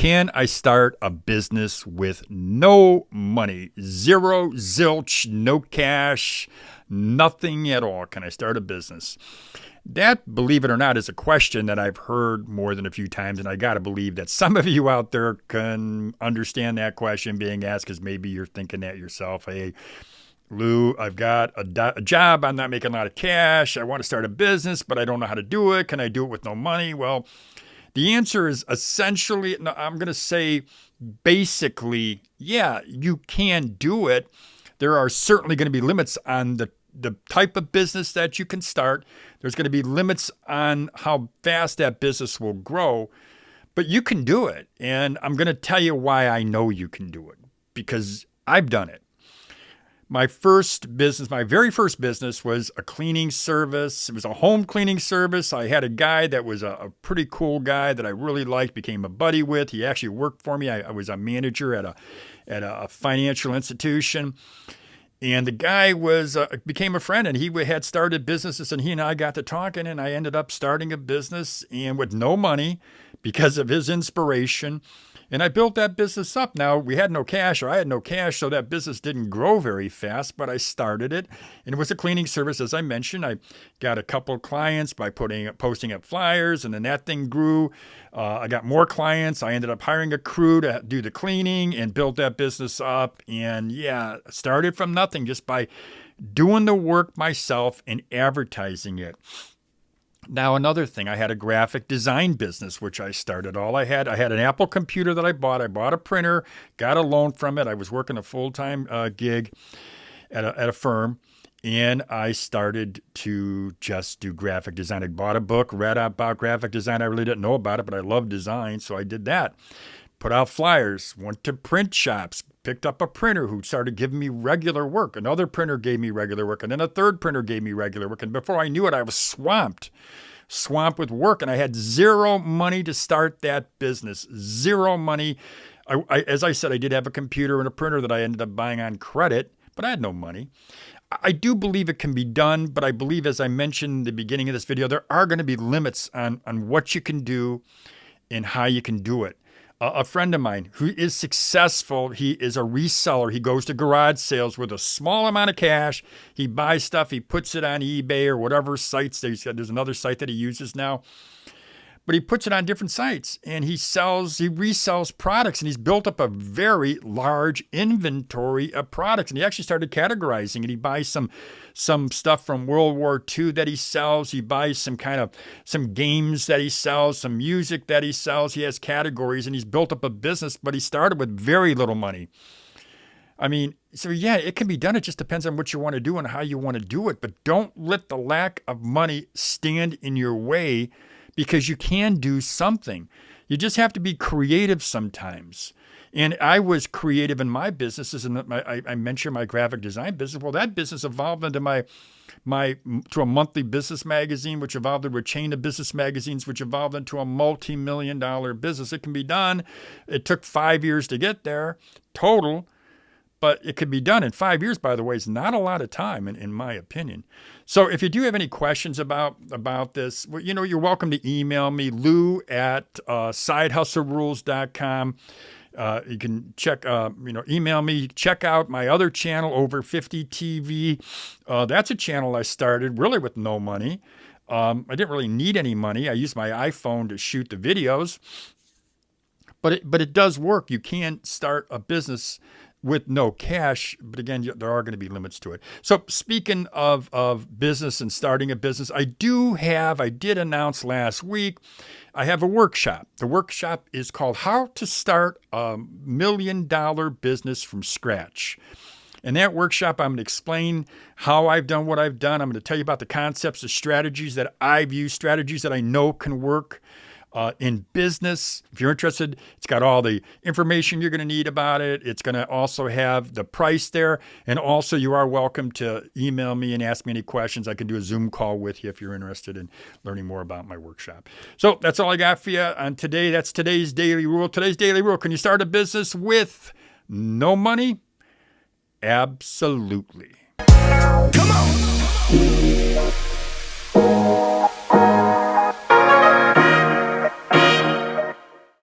Can I start a business with no money? Zero, zilch, no cash, nothing at all. Can I start a business? That, believe it or not, is a question that I've heard more than a few times, and I got to believe that some of you out there can understand that question being asked because maybe you're thinking that yourself. Hey, Lou, I've got a job. I'm not making a lot of cash. I want to start a business, but I don't know how to do it. Can I do it with no money? Well, the answer is essentially, I'm going to say basically, yeah, you can do it. There are certainly going to be limits on the type of business that you can start. There's going to be limits on how fast that business will grow, but you can do it. And I'm going to tell you why I know you can do it, because I've done it. My very first business was a cleaning service. It was a home cleaning service. I had a guy that was a pretty cool guy that I really liked, became a buddy with. He actually worked for me. I was a manager at a financial institution. And the guy became a friend, and he had started businesses, and he and I got to talking, and I ended up starting a business and with no money because of his inspiration. And I built that business up. Now, we had no cash, or I had no cash, so that business didn't grow very fast, but I started it. And it was a cleaning service, as I mentioned. I got a couple of clients by posting up flyers, and then that thing grew. I got more clients. I ended up hiring a crew to do the cleaning and built that business up. And yeah, started from nothing just by doing the work myself and advertising it. Now, another thing, I had a graphic design business, which I started. I had an Apple computer that I bought. I bought a printer, got a loan from it. I was working a full-time gig at a firm, and I started to just do graphic design. I bought a book, read about graphic design. I really didn't know about it, but I love design, so I did that. Put out flyers, went to print shops, picked up a printer who started giving me regular work. Another printer gave me regular work, and then a third printer gave me regular work. And before I knew it, I was swamped with work, and I had zero money to start that business. Zero money. As I said, I did have a computer and a printer that I ended up buying on credit, but I had no money. I do believe it can be done, but I believe, as I mentioned in the beginning of this video, there are going to be limits on what you can do and how you can do it. A friend of mine who is successful, he is a reseller. He goes to garage sales with a small amount of cash. He buys stuff, he puts it on eBay or whatever sites. There's another site that he uses now. But he puts it on different sites, and he resells products, and he's built up a very large inventory of products. And he actually started categorizing it. He buys some stuff from World War II that he sells. He buys some games that he sells, some music that he sells. He has categories, and he's built up a business, but he started with very little money. I mean, so yeah, it can be done. It just depends on what you want to do and how you want to do it. But don't let the lack of money stand in your way, because you can do something. You just have to be creative sometimes. And I was creative in my businesses, and I mentioned my graphic design business. Well, that business evolved into to a monthly business magazine, which evolved into a chain of business magazines, which evolved into a multi-million-dollar business. It can be done. It took 5 years to get there total, but it could be done in 5 years, by the way. Is not a lot of time, in my opinion. So if you do have any questions about this, well, you're welcome to email me, Lou at sidehustlerules.com. You can email me. Check out my other channel, Over 50 TV. That's a channel I started really with no money. I didn't really need any money. I used my iPhone to shoot the videos. But it does work. You can start a business with no cash, but again, there are going to be limits to it. So speaking of business and starting a business, I did announce last week, I have a workshop. The workshop is called How to Start a $1 Million Business from Scratch. In that workshop, I'm going to explain how I've done what I've done. I'm going to tell you about the concepts, the strategies that I've used, strategies that I know can work in business. If you're interested, it's got all the information you're going to need about it. It's going to also have the price there. And also, you are welcome to email me and ask me any questions. I can do a Zoom call with you if you're interested in learning more about my workshop. So that's all I got for you on today. That's today's daily rule. Today's daily rule: can you start a business with no money? Absolutely.